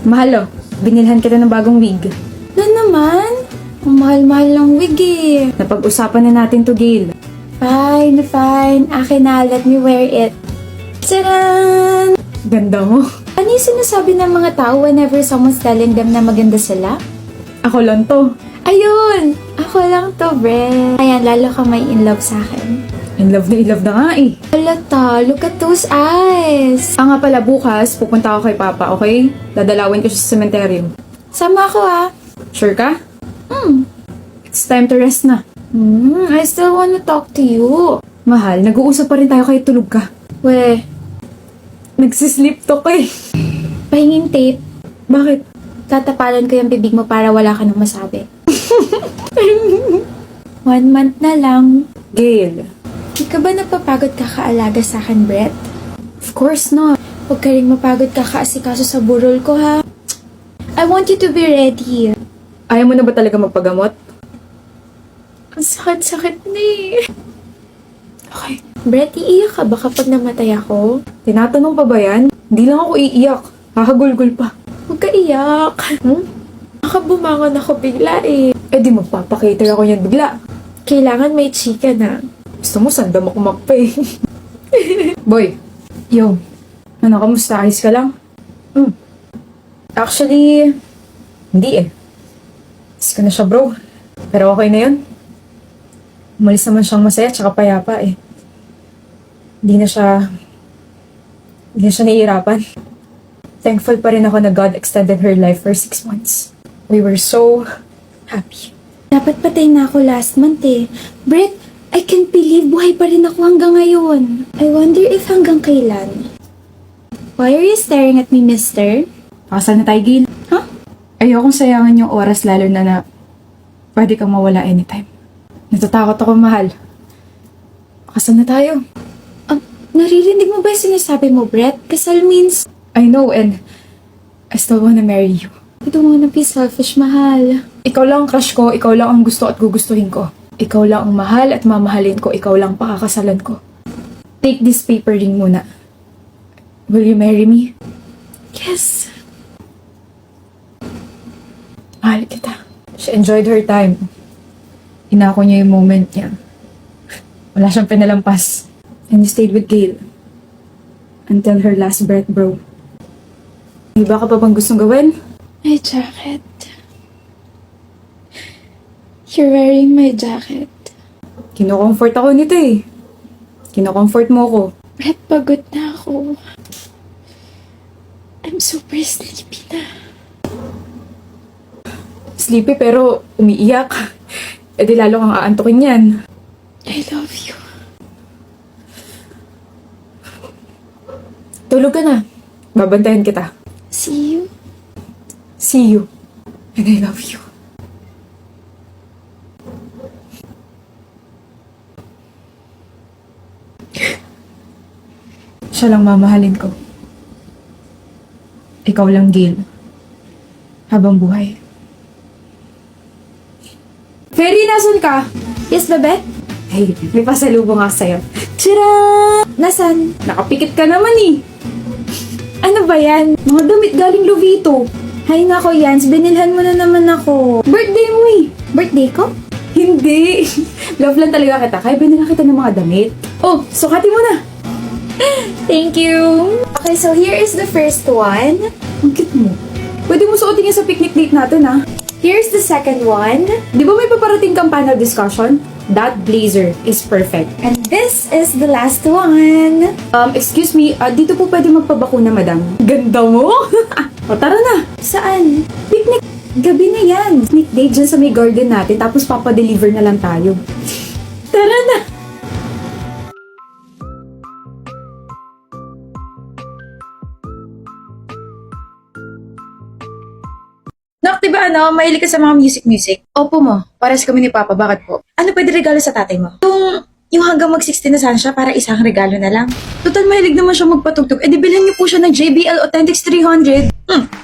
Mahal, oh. Binilhan kita ng bagong wig. Na naman? Ang mahal-mahal ng wig eh. Napag-usapan na natin to, Gail. Fine, fine. Akin na, let me wear it. Tcharan! Ganda mo. Ano yung sinasabi ng mga tao whenever someone's telling them na maganda sila? Ako lang to. Ayun! Ako lang to, bre. Ayan, lalo ka may in love sa akin. In love na nga eh. Halata, look at those eyes. Nga pala bukas, pupunta ako kay Papa, okay? Dadalawin ko siya sa cemetery. Sama ako ah. Sure ka? It's time to rest na. I still wanna talk to you. Mahal, nag-uusap pa rin tayo kahit tulog ka. We, Nagsisleep talk eh. pahingin tape. Bakit? Tatapalan ko yung bibig mo para wala ka nang masabi. 1 month na lang. Gail. Di ka ba napapagod kakaalaga sa akin, Brett? Of course not. Huwag ka rin mapagod kakaasikaso sa burol ko, ha? I want you to be ready. Ayaw mo na ba talaga magpagamot? Ang sakit-sakit na eh. Okay. Brett, iiyak ka ba kapag namatay ako? Tinatanong pa ba yan? Hindi lang ako iiyak. Kakagulgul pa. Huwag ka iyak. Baka bumangon ako bigla eh. Eh di magpapakater ako niyan bigla. Kailangan may chika na. Gusto mo sandamak-mak pa eh. Boy. Yo. Ano, kamusta? Ayos ka lang? Actually, hindi eh. Ayos ka na siya bro. Pero okay na yun. Umalis naman siyang masaya tsaka payapa eh. Hindi na siya nahihirapan. Thankful pa rin ako na God extended her life for 6 months. We were so happy. Dapat patay na ako last month eh. Brett, I can't believe buhay pa rin ako hanggang ngayon. I wonder if hanggang kailan. Why are you staring at me, mister? Pakasal na tayo, Gil. Huh? Ayokong sayangan yung oras lalo na pwede kang mawala anytime. Natatakot ako, mahal. Pakasal na tayo. Naririnig mo ba yung sinasabi mo, Brett? Kasal means, I know and I still wanna marry you. I don't wanna be selfish, mahal. Ikaw lang ang crush ko, ikaw lang ang gusto at gugustuhin ko. Ikaw lang ang mahal at mamahalin ko, ikaw lang pakakasalan ko. Take this paper ring muna. Will you marry me? Yes. Mahal kita. She enjoyed her time. Inako niya yung moment niya. Wala siyang pinalampas. And you stayed with Gail. Until her last breath, bro. May iba ka pa bang gustong gawin? My jacket. You're wearing my jacket. Kino-comfort ako nito eh. Kino-comfort mo ako. Brett, pagod na ako. I'm super sleepy na. Sleepy pero umiiyak. E di lalo kang aantukin yan. I love you. Tulog ka na. Babantayan kita. See you. See you. And I love you. Siya lang mamahalin ko. Ikaw lang, Gail. Habang buhay. Fairy, nasan ka? Yes, Babette? Hey, may pasalubong ako sa'yo. Tira! Nasaan? Nakapikit ka naman eh. Ano ba yan? Mga damit galing Lovito. Hay nako, Yans. Binilhan mo na naman ako. Birthday mo eh. Birthday ko? Hindi. Love lang talaga kita. Kaya binila kita ng mga damit. Oh, sukati mo na. Thank you. Okay, so here is the first one. Ang cute mo. Pwede mo suotin yan sa picnic date natin ah. Here's the second one. Di ba may paparating kang panel discussion? That blazer is perfect. And this is the last one. Excuse me, dito po pwede magpabakuna, madam. Ganda mo! O, tara na! Saan? Picnic! Gabi na yan! Picnic date dyan sa may garden natin, tapos papadeliver na lang tayo. Tara na! Nak, diba mahilig ka sa mga music? Opo mo, pares kami ni Papa, bakit po? Ano pwede regalo sa tatay mo? Yung hanggang mag-16 na sana siya para isang regalo na lang. Total mahilig naman siya magpatugtog, eh di bilhin niyo po siya ng JBL Authentics 300.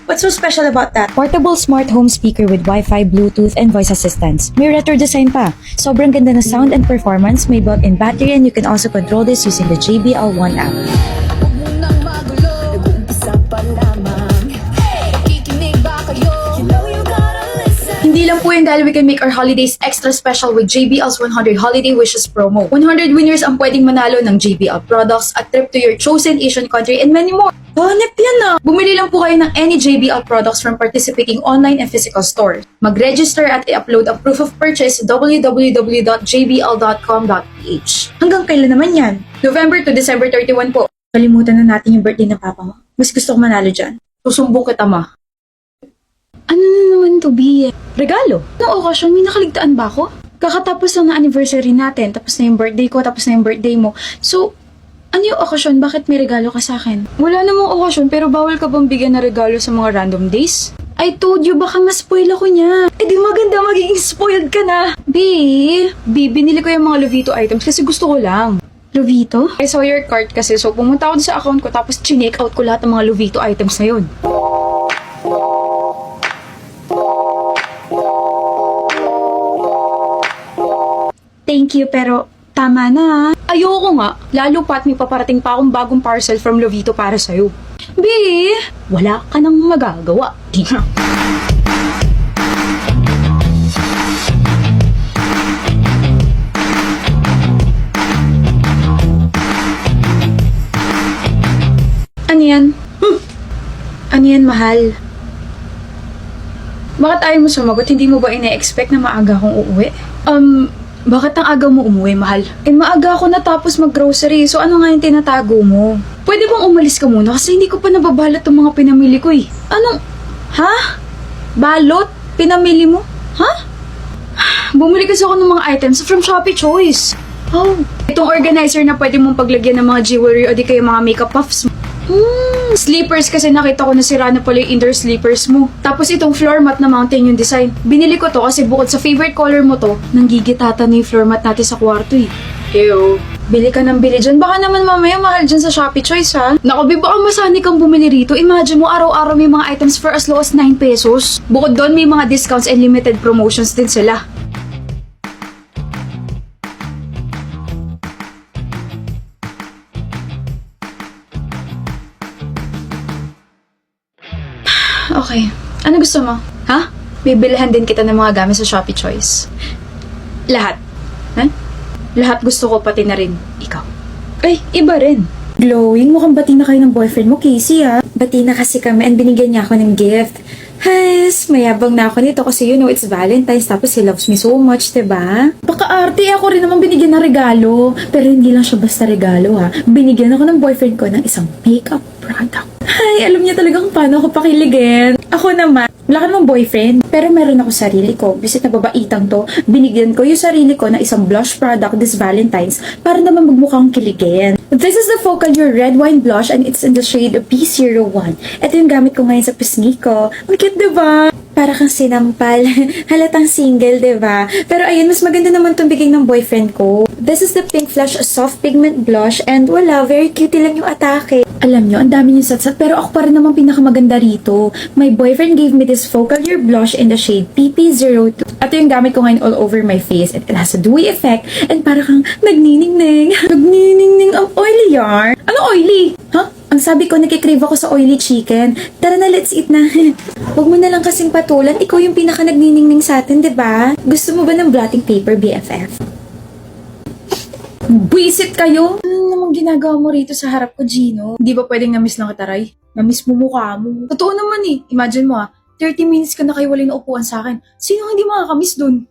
What's so special about that? Portable smart home speaker with Wi-Fi, Bluetooth, and voice assistance. May retro design pa. Sobrang ganda ng sound and performance, may built-in battery, and you can also control this using the JBL One app. Hindi lang po yan dahil we can make our holidays extra special with JBL's 100 Holiday Wishes promo. 100 winners ang pwedeng manalo ng JBL products, a trip to your chosen Asian country, and many more. Hanep yan ah! Bumili lang po kayo ng any JBL products from participating online and physical stores. Mag-register at i-upload ang proof of purchase sa www.jbl.com.ph. Hanggang kailan naman yan? November to December 31 po. Kalimutan na natin yung birthday ng papa mo. Mas gusto ko manalo dyan. Susumbong kita, ma. Ano na naman to, Bea? Regalo? Noong okasyon, may nakaligtaan ba ako? Kakatapos lang ng anniversary natin, tapos na yung birthday ko, tapos na yung birthday mo. So, ano yung okasyon? Bakit may regalo ka sa akin? Wala namang okasyon pero bawal ka bang bigyan na regalo sa mga random days? I told you, baka ma-spoil ako niya. Eh di maganda magiging spoiled ka na. Bea, Binili ko yung mga Lovito items kasi gusto ko lang. Lovito? I saw your cart kasi so pumunta ako sa account ko tapos chinek out ko lahat ng mga Lovito items na yun. Thank you, pero tama na. Ayoko nga, lalo pa't may paparating pa akong bagong parcel from Lovito para sa'yo. Bea, Wala ka nang magagawa. ano yan? Ano yan, mahal? Bakit ayaw mo sumagot? Hindi mo ba ina-expect na maaga akong uuwi? Bakit ang aga mo umuwi, mahal? Eh, maaga ako natapos mag-grocery, so ano nga yung tinatago mo? Pwede bang umalis ka muna kasi hindi ko pa nababalot ang mga pinamili ko eh. Anong, ha? Balot? Pinamili mo? Ha? Bumili kasi ako ng mga items from Shopee Choice. Oh, Itong organizer na pwede mong paglagyan ng mga jewelry o di kaya mga makeup puffs. Sleepers kasi nakita ko na sira na pala yung indoor sleepers mo. Tapos itong floor mat na mountain yung design. Binili ko to kasi bukod sa favorite color mo to, nanggigitata na yung floor mat natin sa kwarto eh. Ew. Bili ka ng bili dyan. Baka naman mamaya mahal dyan sa Shopee Choice ha. Naku, Bi, baka masani kang bumili rito. Imagine mo araw-araw may mga items for as low as 9 pesos. Bukod doon may mga discounts and limited promotions din sila. Okay. Ano gusto mo? Ha? Bibilihan din kita ng mga gamit sa Shopee Choice. Lahat. Ha? Lahat gusto ko, pati na rin ikaw. Ay, iba rin. glowing. Mukhang bati na kayo ng boyfriend mo, Casey, ha? Bati na kasi kami and binigyan niya ako ng gift. Has, mayabang na ako nito kasi you know it's Valentine's tapos he loves me so much, diba? Paka-arte, ako rin naman binigyan ng regalo. Pero hindi lang siya basta regalo, ha? Binigyan ako ng boyfriend ko ng isang makeup product. Ay, alam niya talagang paano ako pakiligin. Ako naman, wala ka namang boyfriend, pero meron ako sarili ko. Bisit na babaitang to, binigyan ko yung sarili ko ng isang blush product this Valentine's para naman magmukhang kiligin. This is the Focallure Red Wine Blush and it's in the shade B01. Ito yung gamit ko ngayon sa pisngi ko. Ang cute, diba? Para kang sinampal. Halatang single, diba? Pero ayun, mas maganda naman itong bigay ng boyfriend ko. This is the Pink Flush Soft Pigment Blush and wala, very cute lang yung atake. Alam nyo, ang dami yung satsat pero ako pa rin naman pinakamaganda rito. My boyfriend gave me this Focallure blush in the shade PP02. Ito yung gamit ko ngayon all over my face. It has a dewy effect and para kang nagniningning. Nagniningning ang oily yarn. Ano oily? Huh? Ang sabi ko, nakikrave ako sa oily chicken. Tara na, let's eat na. Huwag mo na lang kasing patulan. Ikaw yung pinaka nagniningning sa atin, diba? Gusto mo ba ng blotting paper, BFF? Buisit kayo! Ano namang ginagawa mo rito sa harap ko, Gino? Hindi ba pwedeng na-miss lang kita, Ray? Na-miss mo mukha mo. Totoo naman eh. Imagine mo 30 minutes ka na kayo wala na upuan sa akin. Sino hindi makakamiss dun?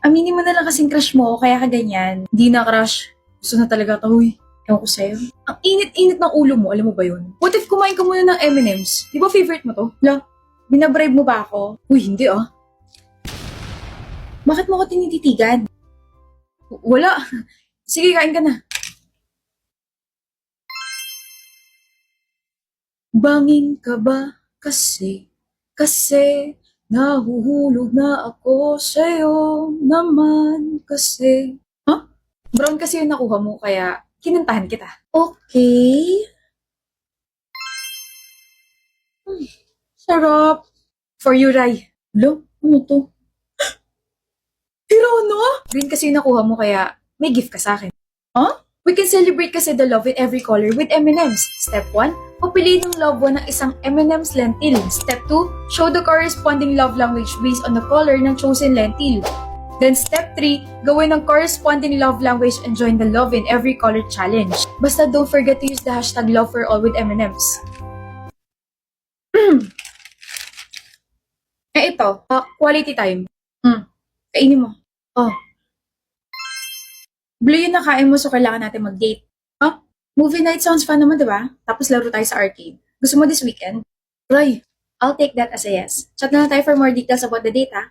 Aminin mo na lang kasing crush mo, kaya ka ganyan. Hindi na crush. Gusto na talaga to, huy. Ewan ko sa'yo. Ang init-init ng ulo mo, alam mo ba yun? What if kumain ka muna ng M&M's? Di ba favorite mo to? La, binabribe mo ba ako? Uy, hindi ah. Bakit mo ako tinititigan? Wala. Sige, kain ka na. Bangin ka ba? Kasi nahuhulog na ako sa'yo naman kasi. Huh? Brown kasi yung nakuha mo, kaya kinantahan kita. Okay. Sarap. For you, Rai. Lo, ano to? Hirona? Green kasi yung nakuha mo, kaya may gift ka sa akin. Huh? We can celebrate kasi the love in every color with M&M's. Step 1, papiliin ng loved one ng isang M&M's lentil. Step 2, show the corresponding love language based on the color ng chosen lentil. Then step 3, gawin ng corresponding love language and join the love in every color challenge. Basta don't forget to use the hashtag love for all with M&M's. Ito, quality time. Kainin mo. Oh. Blue yung nakain mo, so kailangan natin mag-date. Movie night sounds fun naman, diba? Tapos laro tayo sa arcade. Gusto mo this weekend? Roy, I'll take that as a yes. Chat na lang tayo for more details about the date, ha?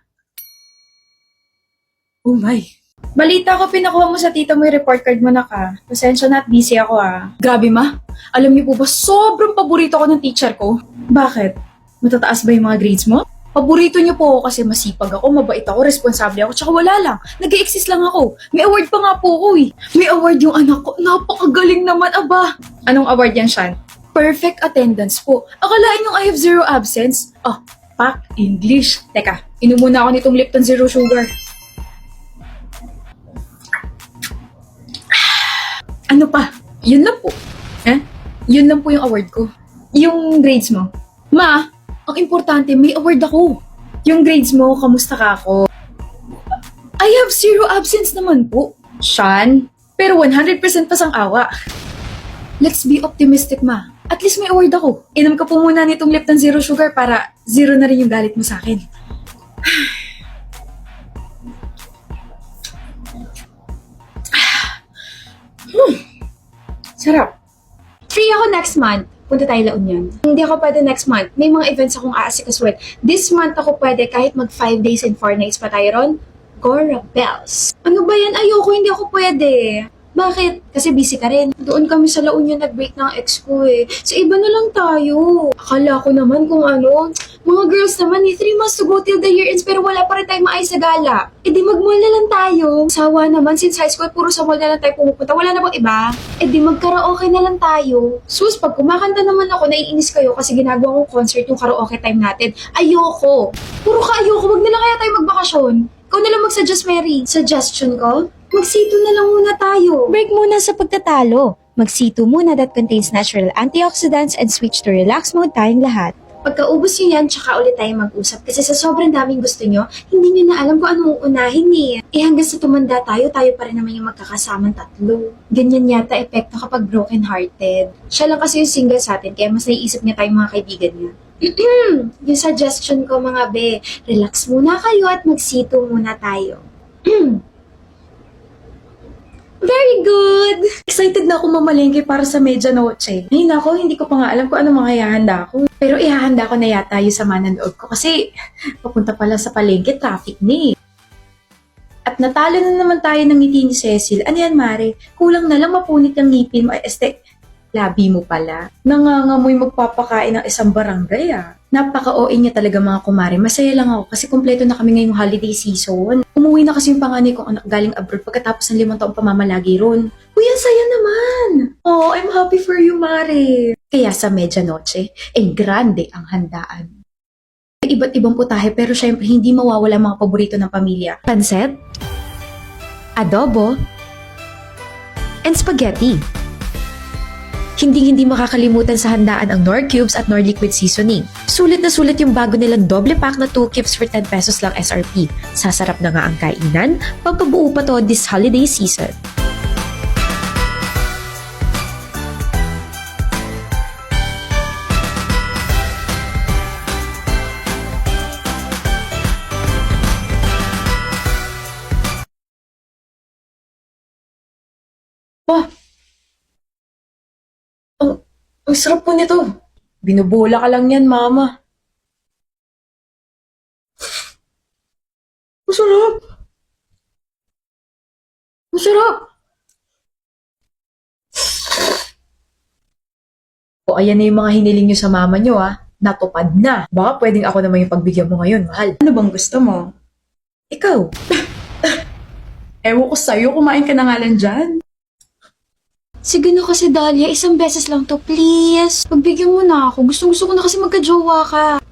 Oh my. Balita ko, pinakuha mo sa tita mo yung report card mo na ka. Pasensya na at busy ako, ha? Grabe, ma. Alam niyo po ba, sobrang paborito ko ng teacher ko. Bakit? Matataas ba yung mga grades mo? Paborito niyo po ako kasi masipag ako, mabait ako, responsable ako, tsaka wala lang. Nag-e-exist lang ako. May award pa nga po ako eh. May award yung anak ko. Napakagaling naman, aba. Anong award yan, Shan? Perfect attendance po. Akalain yung I have zero absence? Pak English. Teka, inom muna ako nitong Lipton Zero Sugar. Ano pa? Yun lang po. Yun lang po yung award ko. Yung grades mo. Ma, ang importante, may award ako. Yung grades mo, kamusta ka ako? I have zero absence naman po. Shan, pero 100% pa sang awa. Let's be optimistic, ma. At least may award ako. Inom ka po muna nitong Lipton Zero Sugar para zero na rin yung galit mo sa akin. Sarap. Free ako next month. Punta tayo La Union. Hindi ako pwede next month. May mga events akong aasikasuhin. This month ako pwede kahit mag 5 days and 4 nights pa tayo ron. Gora Bells. Ano ba yan? Ayoko, hindi ako pwede. Bakit? Kasi busy ka rin. Doon kami sa La Union nag-break ng ex ko eh. So iba na lang tayo. Akala ko naman kung ano, mga girls naman 3 months to go till the year ends pero wala pa rin tayong maayos sa gala. E di mag-mall na lang tayo. Sawa naman since high school puro sa mall na lang tayo pumupunta. Wala na bang iba? E di mag-karaoke na lang tayo. Sus, pag kumakanta naman ako, naiinis kayo kasi ginagawa kong concert yung karaoke time natin. Ayoko. Puro ka ayoko. Wag na lang kaya tayo magbakasyon. Ikaw na lang mag-suggest, Mary. Suggestion ko? Mag-C2 na lang muna tayo. Break muna sa pagtatalo. Mag-C2 muna that contains natural antioxidants and switch to relax mode tayong lahat. Pagkaubos nyo yan, tsaka ulit tayo mag-usap. Kasi sa sobrang daming gusto nyo, hindi nyo na alam kung anong unahin eh. Hanggang sa tumanda tayo, tayo pa rin naman yung magkakasamang tatlo. Ganyan yata epekto kapag broken-hearted. Siya lang kasi yung single sa atin, kaya mas naiisip niya tayong mga kaibigan niya. Yung suggestion ko mga be, relax muna kayo at mag-C2 muna tayo. Very good! Excited na ako mamalengke para sa medianoche. Ay nako, hindi ko pa nga alam kung ano mga ihahanda ko. Pero ihahanda ko na yata yung sama ng loob ko kasi papunta pala sa palengke, traffic na eh. At natalo na naman tayo ng ngiti ni Cecil. Ano yan, Mare? Kulang na lang mapunit ang ngipin mo. Labi mo pala. Nangangamoy magpapakain ng isang barangay ah. Napaka-OA niya talaga mga kumare. Masaya lang ako kasi kumpleto na kami ngayong holiday season. Umuwi na kasi yung panganay kong anak galing abroad pagkatapos ng 5 taong pamamalagi ron. Uy, ang saya naman! Oh, I'm happy for you, Mare. Kaya sa medianoche, grande ang handaan. May iba't ibang putahe pero syempre hindi mawawala mga paborito ng pamilya. Pancet, adobo, and spaghetti. Hindi makakalimutan sa handaan ang Knorr Cubes at Knorr Liquid Seasoning. Sulit na sulit yung bago nilang doble pack na 2 cubes for 10 pesos lang SRP. Sasarap na nga ang kainan, pampabuo pa to this holiday season. Ang sarap po nito. Binubola ka lang yan, mama. Masarap. Masarap. O ayan na yung mga hiniling nyo sa mama nyo Natupad na. Baka pwedeng ako naman yung pagbigyan mo ngayon, mahal. Ano bang gusto mo? Ikaw. Ewan ko sa'yo, kumain ka na nga lang dyan. Sige na kasi Dahlia, isang beses lang to, please. Pagbigyan mo na ako. Gusto ko na kasi magka-jowa ka.